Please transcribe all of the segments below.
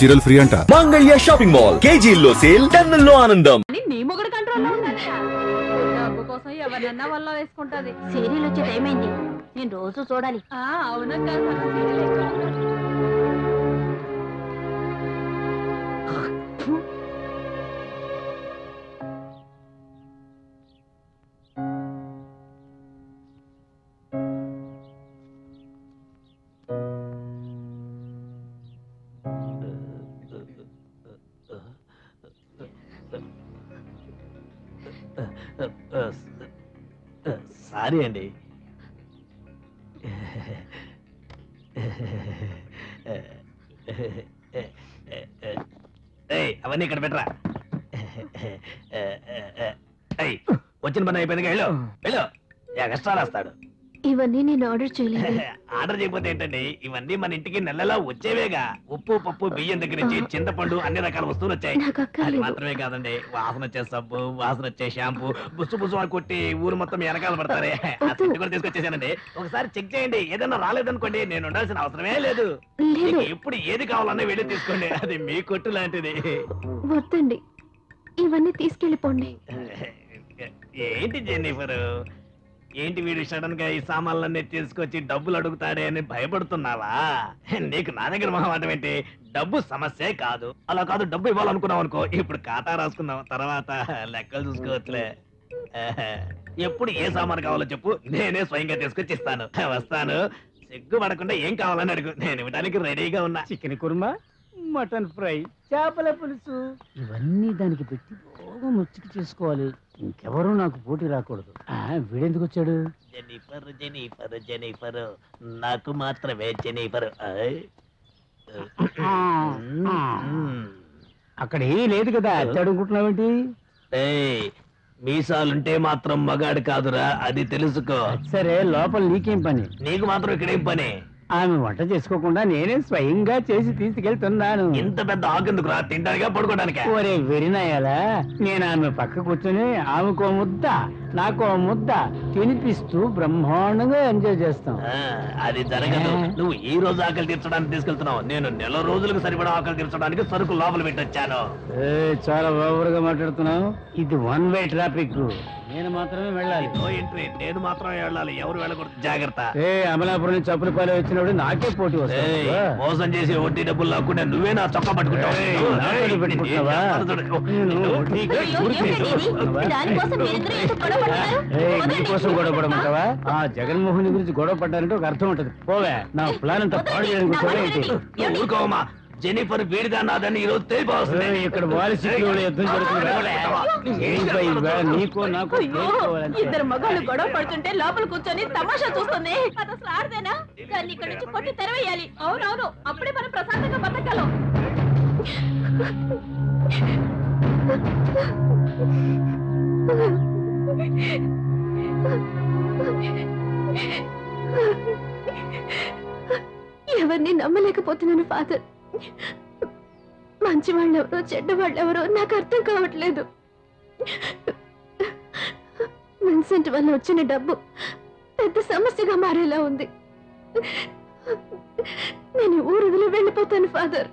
చీరలు ఫ్రీ అంట. Mangalya shopping mall కేజీల్లో sale టన్నుల్లో ఆనందం. నీ మొగుడు కంట్రోల్లో ఉండాలి. డబ్బు కోసం ఎవరినన్నా వల్ల వేసుకుంటది. సీరియల్ వచ్చేది ఏమైంది? నేను రోజు చూడాలి. అవునక్క సగం సీరియల్ ఎక్కువ. సారీ అండి. అవన్నీ ఇక్కడ పెట్టరా. వచ్చిన పని అయిపోయింది. వెళ్ళు వెళ్ళు, ఎక్స్ట్రా రాస్తాడు. ఇవన్నీ నేను ఆర్డర్ చేయలేదు. ఆర్డర్ చేయకపోతే ఏంటండి, ఇవన్నీ మన ఇంటికి నెలలా వచ్చేవేగా. ఉప్పు పప్పు బియ్యం దగ్గర నుంచి చింతపండు అన్ని రకాల వస్తువులు వచ్చాయి. నాకు అది అక్కర్లేదు. మాత్రమే కాదండి, వాసన వచ్చే సబ్బు, వాసన వచ్చే షాంపూ, బుస్సు బుస్సు అని కొట్టి ఊరు మొత్తం వెనకాల పడతారే, ఆ సెట్ కూడా తీసుకొచ్చేసానండి. ఒకసారి చెక్ చేయండి, ఏదైనా రాలేదనుకోండి నేను ఉండాల్సిన అవసరమే లేదు. లేదు. మీకు ఎప్పుడు ఏది కావాలన్నా వెళ్ళి తీసుకోండి, అది మీ కొట్టు లాంటిది. వద్దండి, ఇవన్నీ తీసుకెళ్ళిపోండి. ఏంటి జెన్నిఫర్, ఏంటి వీడు సడన్ గా ఈ సామాన్లన్నీ తీసుకొచ్చి డబ్బులు అడుగుతాడే అని భయపడుతున్నావా? నీకు నా దగ్గర మొహమాటం ఏంటి? డబ్బు సమస్యే కాదు. అలా కాదు, డబ్బు ఇవ్వాలనుకున్నావు అనుకో, ఇప్పుడు ఖాతా రాసుకుందాం, తర్వాత లెక్కలు చూసుకోవచ్చులే. ఎప్పుడు ఏ సామాను కావాలో చెప్పు, నేనే స్వయంగా తీసుకొచ్చి ఇస్తాను. వస్తాను, సిగ్గుపడకుండా ఏం కావాలని అడుగు, నేను ఇవ్వడానికి రెడీగా ఉన్నా. చికెన్ కుర్మా, మటన్ ఫ్రై, చేపల పులుసు, ఇవన్నీ దానికి పెట్టి బాగా ముచ్చట చేసుకోవాలి. ఇంకెవరూ నాకు పోటీ రాకూడదు. వీడెందుకు వచ్చాడు? జెనిఫర్ జెనిఫర్ జెనిఫర్, నాకు మాత్రమే జెనిఫర్. అక్కడ ఏం లేదు కదా, అడుగుంటున్నావేంటి? మీసాలుంటే మాత్రం మగాడు కాదురా, అది తెలుసుకో. సరే, లోపల నీకేం పని? నీకు మాత్రం ఇక్కడేం పని? ఆమె వంట చేసుకోకుండా నేనే స్వయంగా చేసి తీసుకెళ్తున్నాను. ఇంత పెద్ద ఆకెందుకు రా, తింటానికా పడుకోవడానికా? ఒరే వెరినాయాలా, నేను ఆమె పక్క కూర్చొని ఆమెకో ముద్ద నాకో ముద్ద తినిపిస్తూ బ్రహ్మాండంగా ఎంజాయ్ చేస్తాం. అది జరగదు. నువ్వు ఈ రోజు ఆకలి తీర్చడానికి తీసుకెళ్తున్నావు, నేను నెల రోజులకు సరిపడా ఆకలి తీర్చడానికి సరుకు లోపల పెట్టొచ్చాను. చాలా ఓవర్గా మాట్లాడుతున్నావు. ఇది వన్ వే ట్రాఫిక్, నేను మాత్రమే వెళ్ళాలి. నో ఎంట్రీ, నేను మాత్రమే వెళ్ళాలి, ఎవరు వెళ్ళకూడదు, జాగ్రత్త. అమలాపురం నుంచి చప్పులపాలెం వచ్చినప్పుడు నాకే పోటీ వస్తుంది. మోసం చేసి వడ్డీ డబ్బులు లాక్కుంటే నువ్వే నా చొక్కా పట్టుకుంటావు. దానికోసం మీరిద్దరూ ఎందుకు గొడవ పడుతున్నారు? నీకోసం గొడవ పడమంటావా? ఆ జగన్మోహన్ గురించి గొడవ పడ్డారంటే ఒక అర్థం ఉంటది. పోవే, నా ప్లాన్ అంతా పాడు చేయడానికి. ఊరుకోమా, జెనిఫర్ వీడిదా నాదని ఈ రోజు తెలిపోతుంది. ఇక్కడ వాలిసిలో యుద్ధం జరుగుతుంది. నీకో నాకు ఇద్దరు మగాళ్ళు గొడవ పడుతుంటే లోపల కూర్చొని తమాషా చూస్తుంది. అది అసలు ఆడదేనా? దాన్ని ఇక్కడ నుంచి కొట్టి తెరవేయాలి. అవునవును, అప్పుడే మనం ప్రశాంతంగా బతకగలం. ఎవరిని నమ్మలేకపోతున్నాను ఫాదర్. మంచి వాళ్ళెవరో చెడ్డ వాళ్ళెవరో నాకు అర్థం కావట్లేదు. విన్సెంట్ వల్ల వచ్చిన డబ్బు పెద్ద సమస్యగా మారేలా ఉంది. నేను ఊరు వదిలి వెళ్ళిపోతాను ఫాదర్.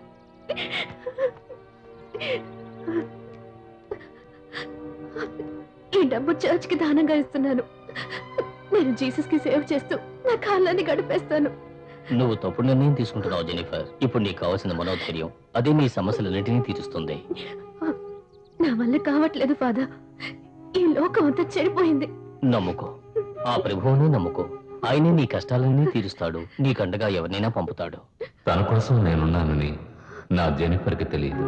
ఈ డబ్బు చర్చ్కి దానంగా ఇస్తున్నాను. నేను జీసస్ కి సేవ చేస్తూ నా కాలాన్ని గడిపేస్తాను. నువ్వు తప్పుడు నిర్ణయం తీసుకుంటున్నావు జెనిఫర్. ఇప్పుడు నీకు కావాల్సిన మనోధైర్యం, అదే నీ సమస్యలన్నింటినీ తీరుస్తుంది. నా వల్ల కావట్లేదు ఫాదర్. ఈ లోకం అంతా చెడిపోయింది. నమ్ముకో, ఆ ప్రభువునే నమ్ముకో. ఆయనే నీ కష్టాలన్నీ తీరుస్తాడు, నీకండగా ఎవరినైనా పంపుతాడు. తన కోసం నేనున్నానని నా జెనిఫర్కి తెలియదు.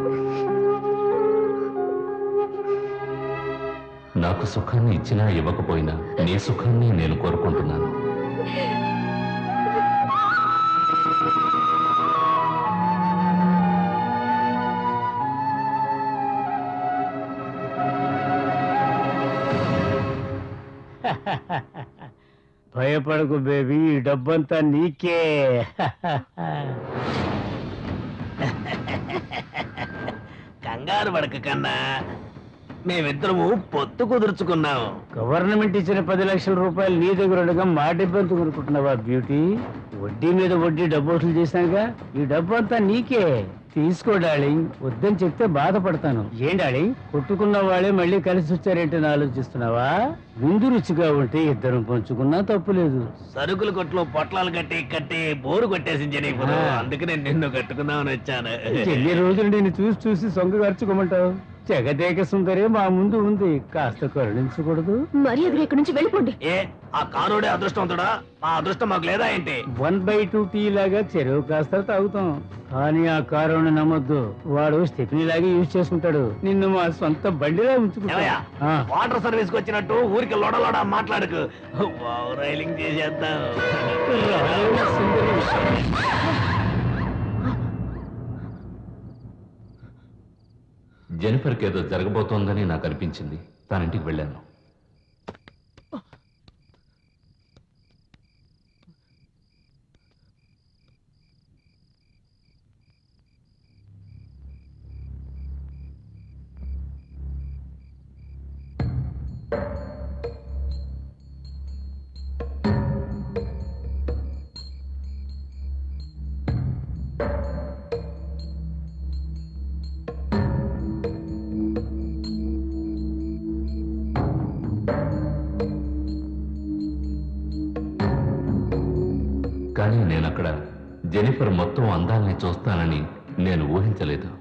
నాకు సుఖాన్ని ఇచ్చినా ఇవ్వకపోయినా నీ సుఖాన్ని నేను కోరుకుంటున్నాను. భయపడకు బేబీ, ఈ డబ్బంతా నీకే. కంగారు పడక కన్నా, మేమిద్దరము పొత్తు కుదుర్చుకున్నాము. గవర్నమెంట్ ఇచ్చిన 10 లక్షల రూపాయలు నీ దగ్గర ఉండగా మా డబ్బు కొనుక్కుంటున్నావా బ్యూటీ? వడ్డీ మీద వడ్డీ డబ్బు వసూలు చేశానుగా, ఈ డబ్బు అంతా నీకే. తీసుకో డార్లింగ్, వద్దని చెప్తే బాధపడతాను. ఏం డార్లింగ్, కొట్టుకున్న వాళ్ళే మళ్ళీ కలిసి వచ్చారేంటని ఆలోచిస్తున్నావా? ముందు రుచిగా ఉంటే ఇద్దరం పంచుకున్నా తప్పులేదు. సరుకుల కొట్లో పొట్లాలు కట్టి కట్టి బోరు కొట్టేసి జెన్నిఫర్, అందుకనే నిన్ను కట్టుకుందామని వచ్చాను. ఎన్ని రోజులు నేను చూసి చూసి సొంగ ఖర్చుకోమంటావు? జగదేక సుందరి మా ముందు ఉంది, కాస్త కరుణించకూడదు? మర్యాదగా ఇక్కడి నుంచి వెళ్ళిపోండి. ఏ ఆ కారోడే అదృష్టవంతుడా? మా అదృష్టం మాకు లేదా ఏంటి? 1/2 టీ లాగా చెరువు కాస్త తాగుతాం, కానీ ఆ కారుని నమ్మొద్దు. వాడు స్టెఫినీ లాగా యూజ్ చేసుకుంటాడు, నిన్ను మా సొంత బండిలా ఉంచుకుంటా. ఏమయ్యా, వాటర్ సర్వీస్ కి వచ్చినట్టు ఊరికి లోడ మాట్లాడకు. రైలింగ్ చేసేద్దాం. జెనిఫర్కి ఏదో జరగబోతోందని నాకు అనిపించింది. తానింటికి వెళ్ళాను. కానీ నేనక్కడ జెనిఫర్ మొత్తం అందాల్ని చూస్తానని నేను ఊహించలేదు.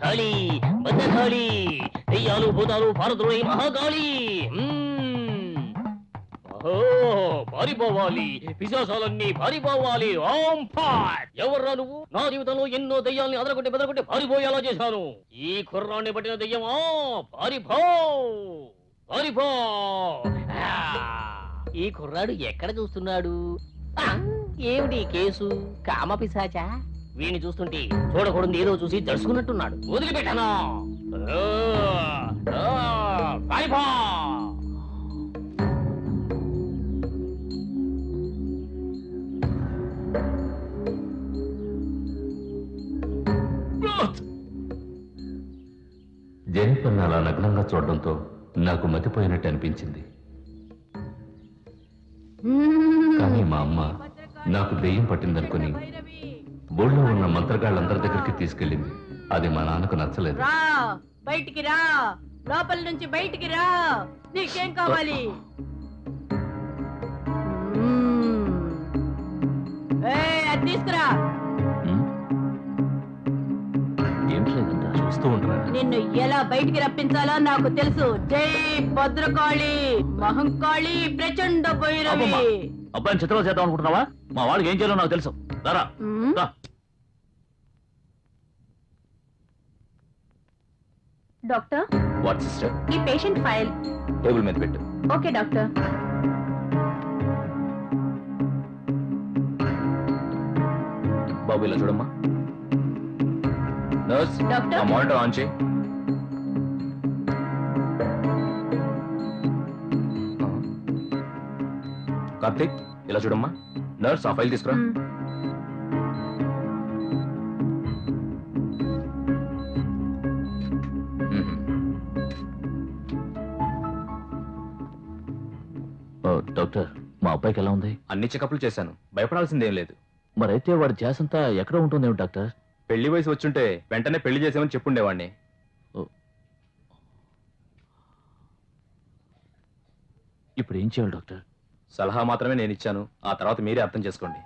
కాళీ, భద్రకాళీ, దెయ్యాలు భూతాలు భారతులు మహాకాళీ. పారిపోవాలి, పిశాచాలన్నీ పారిపోవాలి. ఎవర్రా నువ్వు? నా జీవితంలో ఎన్నో దెయ్యాల్ని అదరగొట్టి బెదరగొట్టి పారిపోయేలా చేశాను. ఈ కుర్రాన్ని పట్టిన దెయ్యమా, పారిపో పారిపో. ఈ కుర్రాడు ఎక్కడ చూస్తున్నాడు? ఏమిటి కేసు? కామ పిశాచా? వీణ్ణి చూస్తుంటే చూడకూడదు ఏదో చూసి దడుచుకున్నట్టున్నాడు. వదిలిపెట్టాను. పారిపో. జెనిఫర్ని అలా నగ్నంగా చూడడంతో నాకు మతిపోయినట్టు అనిపించింది. కానీ మా అమ్మ నాకు దెయ్యం పట్టిందనుకుని ఊళ్ళో ఉన్న మంత్రగాళ్ళందరి దగ్గరికి తీసుకెళ్ళింది. అది మా నాన్నకు నచ్చలేదు. రా బయటికి రా, లోపల నుంచి బయటికి రా, నీకేం కావాలి? అది తీసుకురా. ఏం లేదంట, చూస్తూ ఉంటారా? నిన్ను ఎలా బయటికి రప్పించాలో నాకు తెలుసు. జై భద్రకాళి, మహంకాళి, ప్రచండ భైరవి. అబ్బాయిని చిత్రం చేద్దాం అనుకుంటున్నావా? మా వాళ్ళకి ఏం చేయాలో నాకు తెలుసు. రా. Doctor, what sister? ఈ పేషెంట్ ఫైల్ టేబుల్ మీద పెట్టు. Okay doctor. బాబు ఇలా చూడమ్మా. Nurse, doctor. ఆ మానిటర్ ఆన్ చేయి. కార్తీక్ ఇలా చూడమ్మా. నర్స్, ఆ ఫైల్ తీసుకురా. డాక్టర్, మా అబ్బాయికి ఎలా ఉంది? అన్ని చెకప్లు చేశాను, భయపడాల్సిందేం లేదు. మరైతే వాడి ధ్యాసంతా ఎక్కడ ఉంటుందేమో డాక్టర్? పెళ్లి వయసు వచ్చుంటే వెంటనే పెళ్లి చేసామని చెప్పుండేవాడిని. ఇప్పుడు ఏం చేయాలి డాక్టర్? సలహా మాత్రమే నేను ఇచ్చాను, ఆ తర్వాత మీరే అర్థం చేసుకోండి.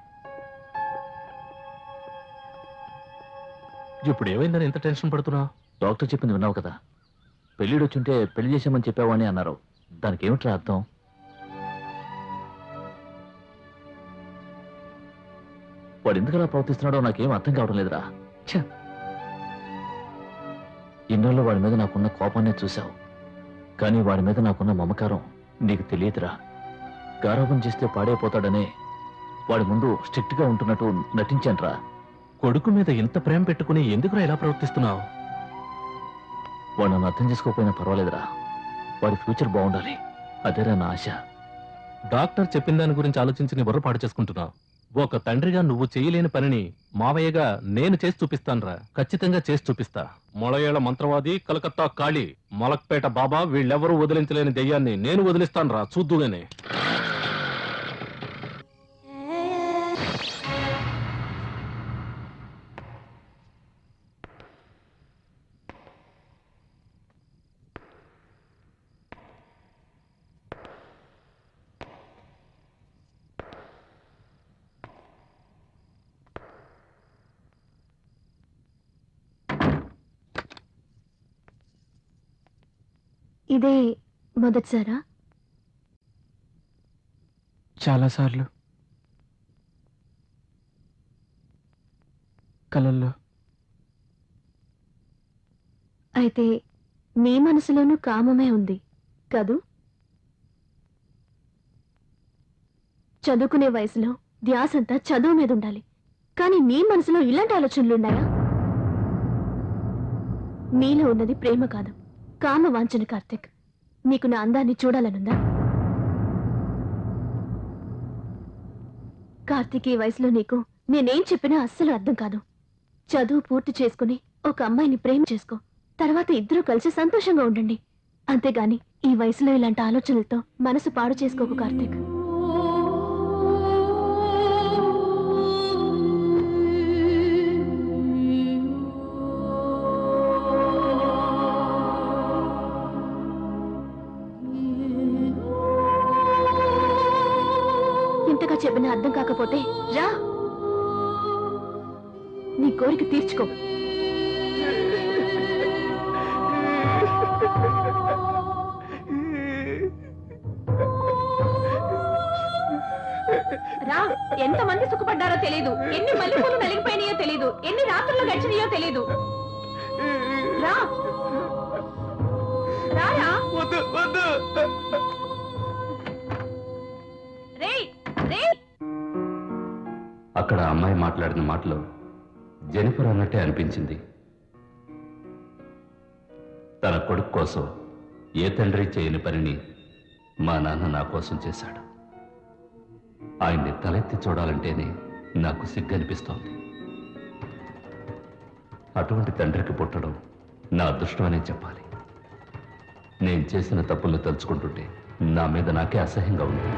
ఇప్పుడు ఏమైందని ఎంత టెన్షన్ పడుతున్నా? డాక్టర్ చెప్పింది విన్నావు కదా, పెళ్ళిడు వచ్చుంటే పెళ్లి చేసామని చెప్పావని అన్నారు. దానికి ఏమిట్రా అర్థం? వాడు ఎందుకు అలా ప్రవర్తిస్తున్నాడో నాకేం అర్థం కావడం లేదురా. ఇన్నాళ్ళు వాడి మీద నాకున్న కోపాన్నే చూశావు, కానీ వాడి మీద నాకున్న మమకారం నీకు తెలియదురా. గారాబం చేస్తే పాడైపోతాడనే వాడి ముందు స్ట్రిక్ట్ గా ఉంటున్నట్టు నటించానురా. కొడుకు మీద ఇంత ప్రేమ పెట్టుకుని ఎందుకురా ఇలా ప్రవర్తిస్తున్నావు? వాడు నన్ను అర్థం చేసుకోకపోయినా పర్వాలేదురా, వాడి ఫ్యూచర్ బాగుండాలి, అదేరా నా ఆశ. డాక్టర్ చెప్పిన దాని గురించి ఆలోచించి నీ బుర్ర పాడు చేసుకుంటున్నావు. ఒక తండ్రిగా నువ్వు చేయలేని పనిని మావయ్యగా నేను చేసి చూపిస్తానురా, ఖచ్చితంగా చేసి చూపిస్తా. మొళయేళ్ల మంత్రవాది, కలకత్తా కాళీ, మలక్పేట బాబా వీళ్ళెవరూ వదిలించలేని దెయ్యాన్ని నేను వదిలిస్తానురా, చూద్దుగానే. ఇదే మొదటిసారా? చాలాసార్లు కలల్లో. అయితే నీ మనసులోనూ కామమే ఉంది కదూ? చదువుకునే వయసులో ధ్యాసంతా చదువు మీద ఉండాలి, కానీ నీ మనసులో ఇలాంటి ఆలోచనలున్నాయా? నీలో ఉన్నది ప్రేమ కాదు, కామ వాంఛన. కార్తిక్, నీకు నా అందాన్ని చూడాలనుందా? కార్తిక్, ఈ వయసులో నీకు నేనేం చెప్పినా అస్సలు అర్థం కాదు. చదువు పూర్తి చేసుకుని ఒక అమ్మాయిని ప్రేమ చేసుకో, తర్వాత ఇద్దరూ కలిసి సంతోషంగా ఉండండి. అంతేగాని ఈ వయసులో ఇలాంటి ఆలోచనలతో మనసు పాడు చేసుకోకు కార్తిక్. ఇంతగా చెప్పినా అర్థం కాకపోతే రా, నీ కోరిక తీర్చుకో. రా, ఎంతమంది సుఖపడ్డారో తెలీదు, ఎన్ని మల్లెపూలు నలిగిపోయినాయో తెలీదు, ఎన్ని రాత్రులు గడిచినాయో తెలీదు. రా రారా. రేయ్ రేయ్. అక్కడ అమ్మాయి మాట్లాడిన మాటలో జెనిఫర్ అన్నట్టే అనిపించింది. తన కొడుకు కోసం ఏ తండ్రి చేయని పనిని మా నాన్న నా కోసం చేశాడు. ఆయన్ని తలెత్తి చూడాలంటేనే నాకు సిగ్గనిపిస్తోంది. అటువంటి తండ్రికి పుట్టడం నా అదృష్టమనే చెప్పాలి. నేను చేసిన తప్పుల్ని తలుచుకుంటుంటే నా మీద నాకే అసహ్యంగా ఉంది.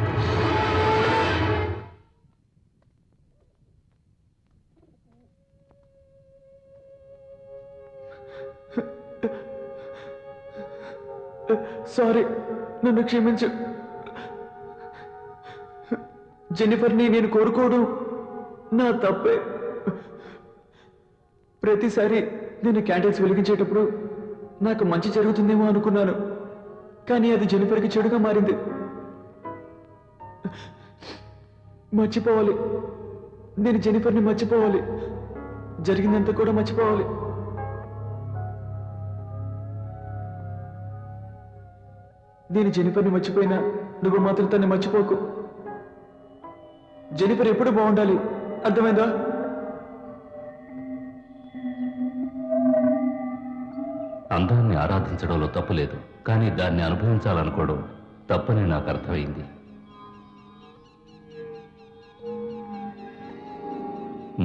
సారీ, నన్ను క్షమించు. జెన్నిఫర్ని నేను కోరుకోవడం నా తప్పే. ప్రతిసారి నేను క్యాండిల్స్ వెలిగించేటప్పుడు నాకు మంచి జరుగుతుందేమో అనుకున్నాను, కానీ అది జెన్నిఫర్కి చెడుగా మారింది. మర్చిపోవాలి, నేను జెన్నిఫర్ని మర్చిపోవాలి, జరిగిందంతా కూడా మర్చిపోవాలి. నేను జెన్నిఫర్ని మర్చిపోయినా నువ్వు మాత్రం తన్ని మర్చిపోకు. జెన్నిఫర్ ఎప్పుడు బాగుండాలి, అర్థమైందా? అందాన్ని ఆరాధించడంలో తప్పు లేదు, కానీ దాన్ని అనుభవించాలనుకోవడం తప్పని నాకు అర్థమైంది.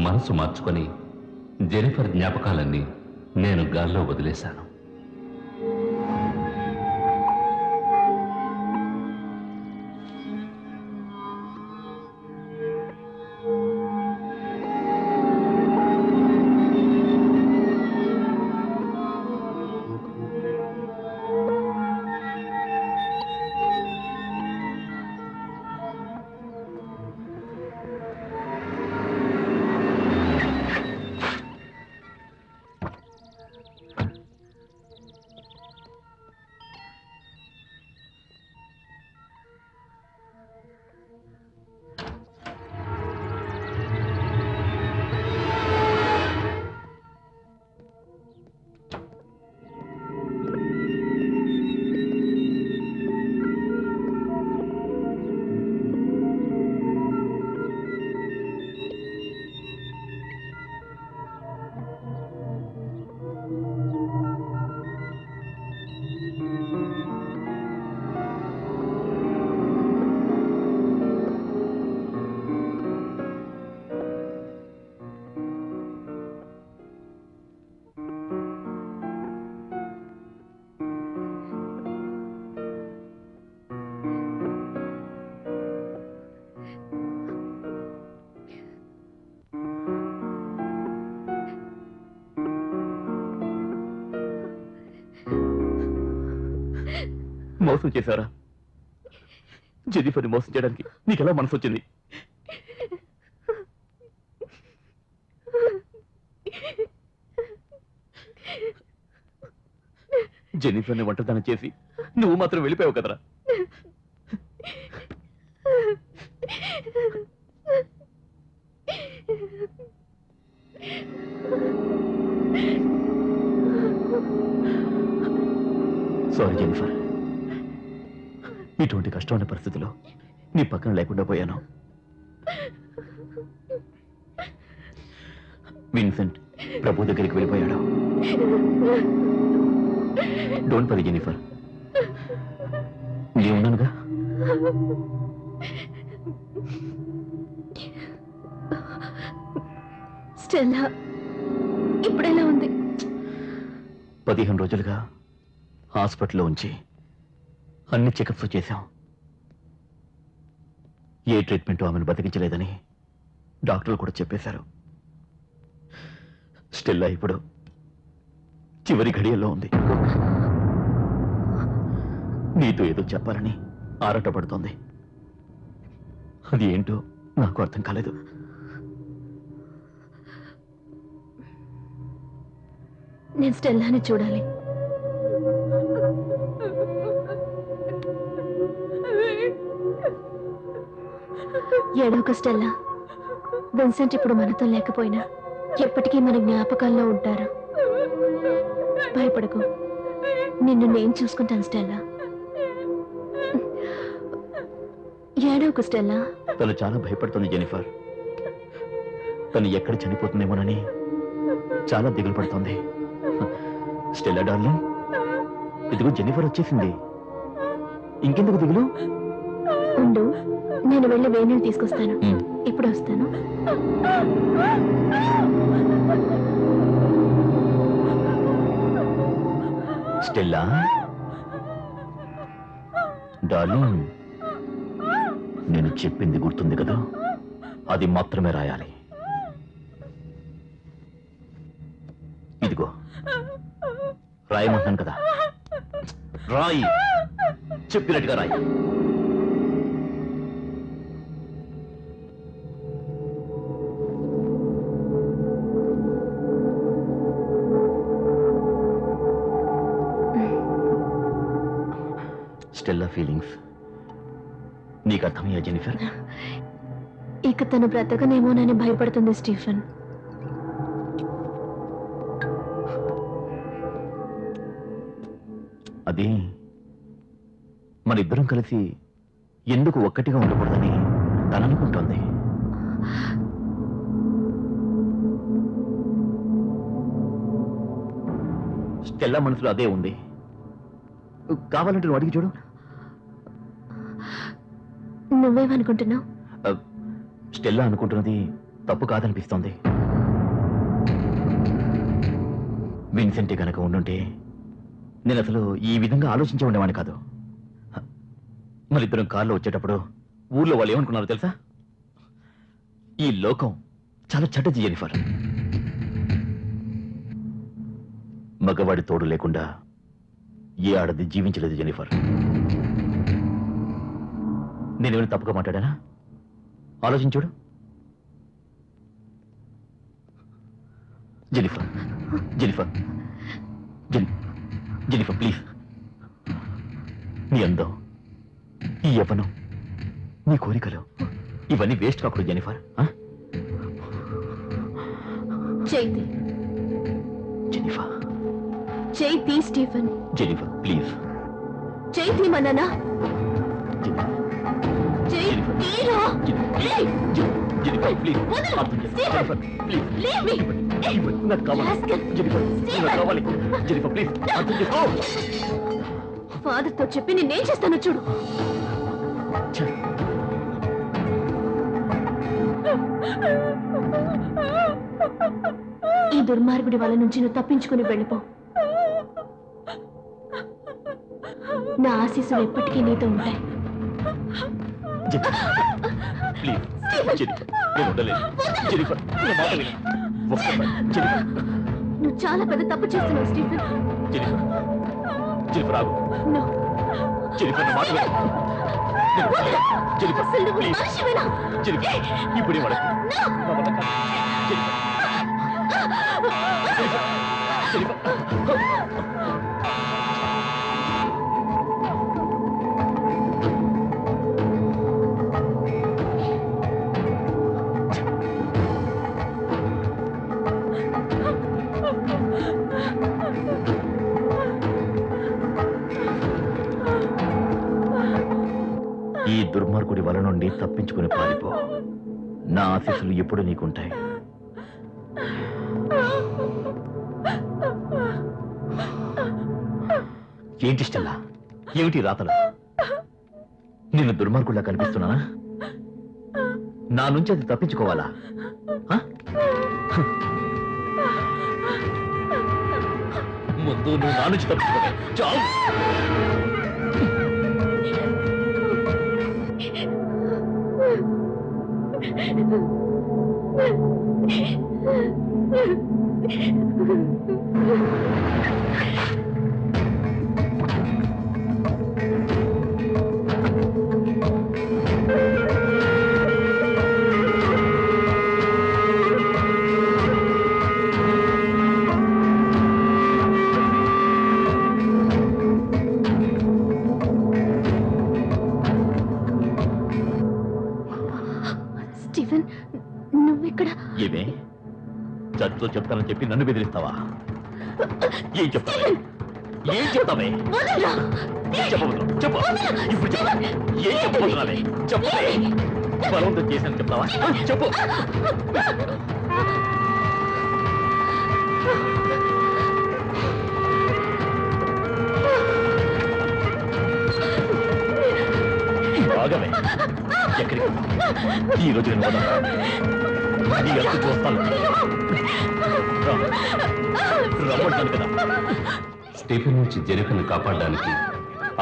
మనసు మార్చుకొని జెనిఫర్ జ్ఞాపకాలన్నీ నేను గాల్లో వదిలేశాను. మోసం చేశారా? జెన్నిఫర్ని మోసం చేయడానికి నీకెలా మనసు వచ్చింది? జెన్నిఫర్ని ఒంటరితనం చేసి నువ్వు మాత్రం వెళ్ళిపోయావు కదరా. సారీ జెన్నిఫర్, ఇటువంటి కష్టమైన పరిస్థితిలో నీ పక్కన లేకుండా పోయాను. విన్సెంట్ ప్రభు దగ్గరికి వెళ్ళిపోయాడు. డోంట్ వరీ జెన్నిఫర్, నేను ఉన్నానుగా. స్టెల్లా ఇప్పుడెలా ఉంది? 15 రోజులుగా హాస్పిటల్లో ఉంచి అన్ని చెకప్స్ చేశాం. ఏ ట్రీట్మెంట్ ఆమెను బతికించలేదని డాక్టర్లు కూడా చెప్పేశారు. స్టెల్లా ఇప్పుడు చివరి ఘడియల్లో ఉంది. నీతో ఏదో చెప్పాలని ఆరాటపడుతోంది. అది ఏంటో నాకు అర్థం కాలేదు. నేను స్టెల్లాని చూడాలి. ఏడోక స్టెల్లా, విన్సెంట్ ఇప్పుడు మనతో లేకపోయినా ఎప్పటికీ మన జ్ఞాపకాల్లో ఉంటారు. భయపడకు, నిన్ను నేను చూసుకుంటాను స్టెల్లా. ఏడోక స్టెల్లా. తను చాలా భయపడుతుంది జెన్నిఫర్. తను ఎక్కడ చనిపోతుందేమోనని చాలా దిగులు పడుతోంది. స్టెల్లా డార్లింగ్, ఇదిగో జెన్నిఫర్ వచ్చేసింది. ఇంకెందుకు దిగులు? ఉండు, నేను వెళ్ళి వేణుని తీసుకొస్తాను. ఇప్పుడు వస్తాను. స్టెల్లా డార్లింగ్, నేను చెప్పింది గుర్తుంది కదా? అది మాత్రమే రాయాలి. ఇదిగో రాయమంటాను కదా, రాయి. చెప్పినట్టుగా రాయి. స్టెల్లా ఫీలింగ్స్ నీకు అర్థమయ్యా జెన్నిఫర్? ఇక తను బ్రతకనేమోనని భయపడుతుంది స్టీఫెన్. అది మన ఇద్దరం కలిసి ఎందుకు ఒక్కటిగా ఉండకూడదని తను అనుకుంటోంది. స్టెల్లా మనసులో అదే ఉంది. కావాలంటే నువ్వు అడిగి చూడు. నువ్వేమనుకుంటున్నావు? స్టెల్లా అనుకుంటున్నది తప్పు కాదనిపిస్తోంది. విన్సెంట్ గనక ఉండుంటే నేను అసలు ఈ విధంగా ఆలోచించే ఉండేవాడిని కాదు. మన ఇద్దరం కారులో వచ్చేటప్పుడు ఊర్లో వాళ్ళు ఏమనుకున్నారో తెలుసా? ఈ లోకం చాలా చెడ్డది జెన్నిఫర్. మగవాడి తోడు లేకుండా ఏ ఆడది జీవించలేదు జెన్నిఫర్. నేనేమైనా తప్పుగా మాట్లాడానా? ఆలోచించుడు. Jennifer, Jennifer, Jennifer please. నీ అందం, ఈ యవ్వనం, నీ కోరికలు ఇవన్నీ వేస్ట్ కాకూడదు Jennifer. Chaithi, Jennifer, Chaithi, Stephen. Jennifer please. Chaithi మననా? Jennifer, Chaithi, Jennifer please. అర్థం చేసుకో. Jennifer please. నాకు కావాలి జెన్నిఫర్, నాకు కావాలి జెన్నిఫర్ ప్లీజ్. అర్థం చేసుకో. ఫాదర్ తో చెప్పి నేనేం చేస్తానో చూడు. ఈ దుర్మార్గుడి వాళ్ళ నుంచి నువ్వు తప్పించుకుని వెళ్ళిపో. నా ఆశీస్సులు ఎప్పటికీ నీతో ఉంటాయి. ప్లీజ్ జెన్నిఫర్, నేను ఉండలేను. జెన్నిఫర్, నా మాట విను. ఒక్కసారి జెన్నిఫర్. నువ్వు చాలా పెద్ద తప్పు చేస్తున్నావు స్టీఫెన్. జెన్నిఫర్, జెన్నిఫర్ ఆగు. నో, జెనిఫర్ నా మాట విను. జెనిఫర్, అసలు నువ్వు please. మనిషివేనా? జెనిఫర్, ఇప్పుడే వాడకు. నా వల్ల కాదు. జెనిఫర్. జెనిఫర్. ఈ దుర్మార్గుడి వల నుండి తప్పించుకుని పారిపో. నా ఆశీస్సులు ఎప్పుడు నీకుంటాయి. ఏంటి స్టెల్లా, ఏమిటి రాతలు? నిన్ను దుర్మార్గుడిలా కనిపిస్తున్నానా? నా నుంచి అది తప్పించుకోవాలా? ఆ? ముందు నువ్వు నా నుంచి తప్పించుకోవే. చాలు. స్టీఫెన్, నువ్విక్కడ? ఏమే, జడ్జితో చెప్తానని చెప్పి నన్ను బెదిరిస్తావా? ఏం చెప్తావే? ఏం చెప్తావే? వదలరా! ఏం చెప్పబోతున్నావు? చెప్పు. ఇప్పుడు చెప్పు. ఏం చెప్పబోతున్నావే? చెప్పవే. బలవంతం చేశాను చెప్తావా? చెప్పు. బాగమే. ఎక్కడికి? ఈ రోజు నేను వదలను. నీ అంతు చూస్తాను. రమ్మంటాను కదా. స్టీఫెన్ నుంచి జెనిఫర్ని కాపాడడానికి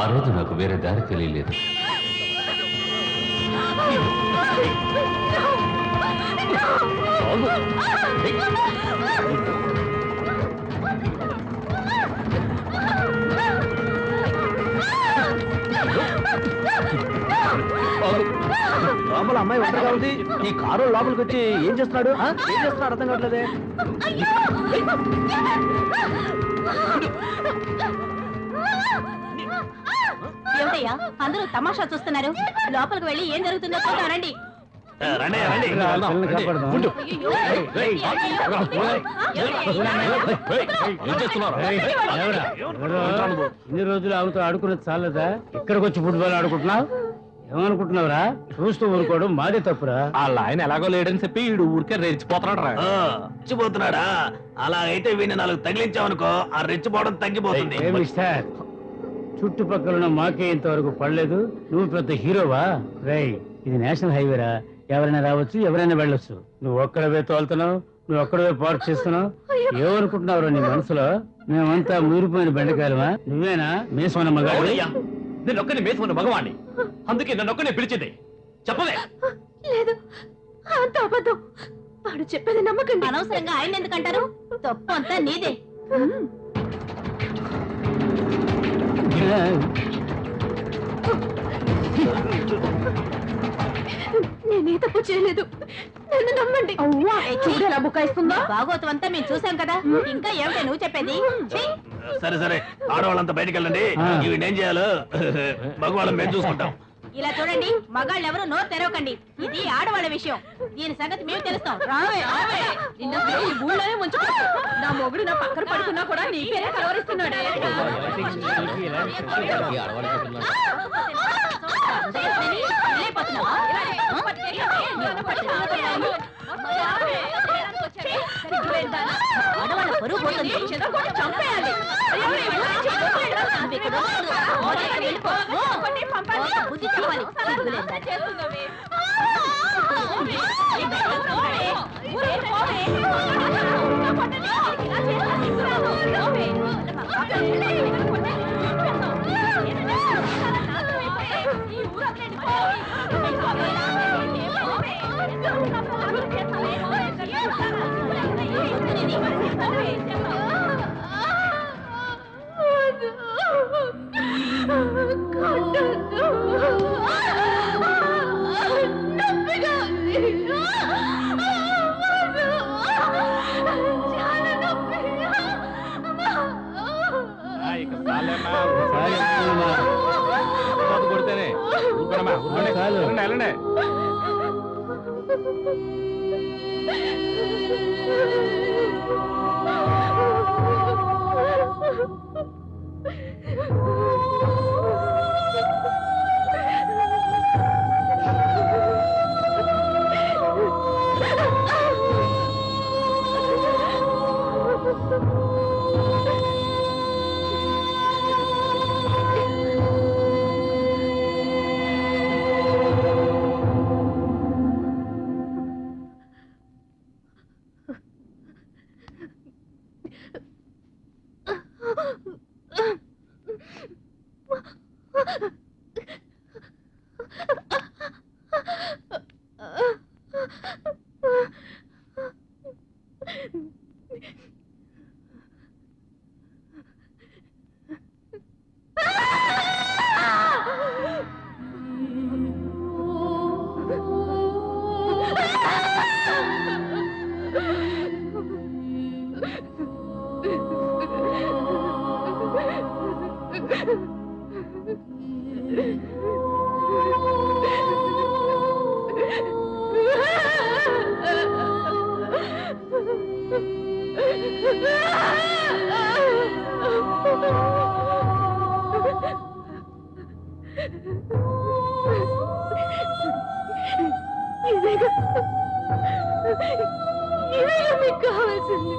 ఆ రోజు నాకు వేరే దారి తెలియలేదు. లోపల అమ్మాయి ఒంటరిగా ఉంది. ఈ కారు లోపలికి వచ్చి ఏం చేస్తున్నాడు? ఏం చేస్తున్నాడు అర్థం కావట్లేదే. ఏమిటయ్యా అందరూ తమాషా చూస్తున్నారు? లోపలికి వెళ్ళి ఏం జరుగుతుందో చూద్దానండి. రండి రండి. పిల్లల్ని కాపాడదాం. ఉండు. ఏం చేస్తున్నారు? ఎవరా? ఇన్ని రోజులు ఆమెతో ఆడుకున్నది చాలదా? ఇక్కడికి వచ్చి ఫుట్బాల్ ఆడుకుంటున్నావు? ఏమనుకుంటున్నావురా? చూస్తూ ఊరుకోవడం మాదే తప్పురా. వాళ్ళ ఆయన ఎలాగో లేడని చెప్పి వీడు ఊరికే రెచ్చిపోతున్నాడు రా. రెచ్చిపోతున్నాడా? అలా అయితే వీడిని 4 తగిలించావనుకో ఆ రెచ్చిపోవడం తగ్గిపోతుంది. ఏ మిస్టర్, చుట్టుపక్కల ఉన్న మాకే ఇంతవరకు పడలేదు, నువ్వు పెద్ద హీరోవా? రేయ్, ఇది నేషనల్ హైవేరా, ఎవరైనా రావచ్చు, ఎవరైనా వెళ్ళొచ్చు. నువ్వు ఒక్కడవే తోలుతున్నావు, నువ్వు ఒక్కడవే పార్క్ చేస్తున్నావు. ఏమనుకుంటున్నావురా నీ మనసులో? మేమంతా ఊరిపోయిన బెండకాయలమా? నువ్వేనా మేసమన్న మగాడు? అవునయ్యా, నేను ఒక్కని మేసుకున్న మగవాణ్ణి. అందుకే నన్ను ఒక్కనే పిలిచింది. చెప్పవే. లేదు, అంత అబద్ధం. వాడు చెప్పేది నమ్మకండి. అనవసరంగా ఆయన ఎందుకంటారు? తప్పు అంతా నీదే. నేనే తప్పు చేయలేదు, నన్ను నమ్మండి. చూడు ఎలా బుకాయిస్తుందో. భాగవతం అంతా మేము చూసాం కదా, ఇంకా ఏమిటో నువ్వు చెప్పేది? ఛీ! సరే సరే, ఆడవాళ్ళంతా బయటికి వెళ్ళండి. ఇవి ఏం చేయాలో మగవాళ్ళం మేము చూసుకుంటాం. ఇలా చూడండి, మగాళ్ళు ఎవరు నోరు తెరవకండి. ఇది ఆడవాళ్ళ విషయం. దీని సంగతి మేము తెలుస్తాం. రావే రావే. నిన్న ఈ ఊళ్ళోనే ముంచుకోవచ్చు. నా మొగుడు నా పక్కన పడుకున్నా కూడా నీకేనే కలవరిస్తున్నాడే. వెళ్ళిపోతున్నావా? ఆడవాళ్ళ పరువు పోతుంది. చంపేయాలి. బుద్ధి చెప్పాలి. Oh, నొప్పిగా ఉంది. చాలా నొప్పి. కొడితేనే చాలు. వెళ్ళండి. ఇదేగా మీకు కావాల్సింది.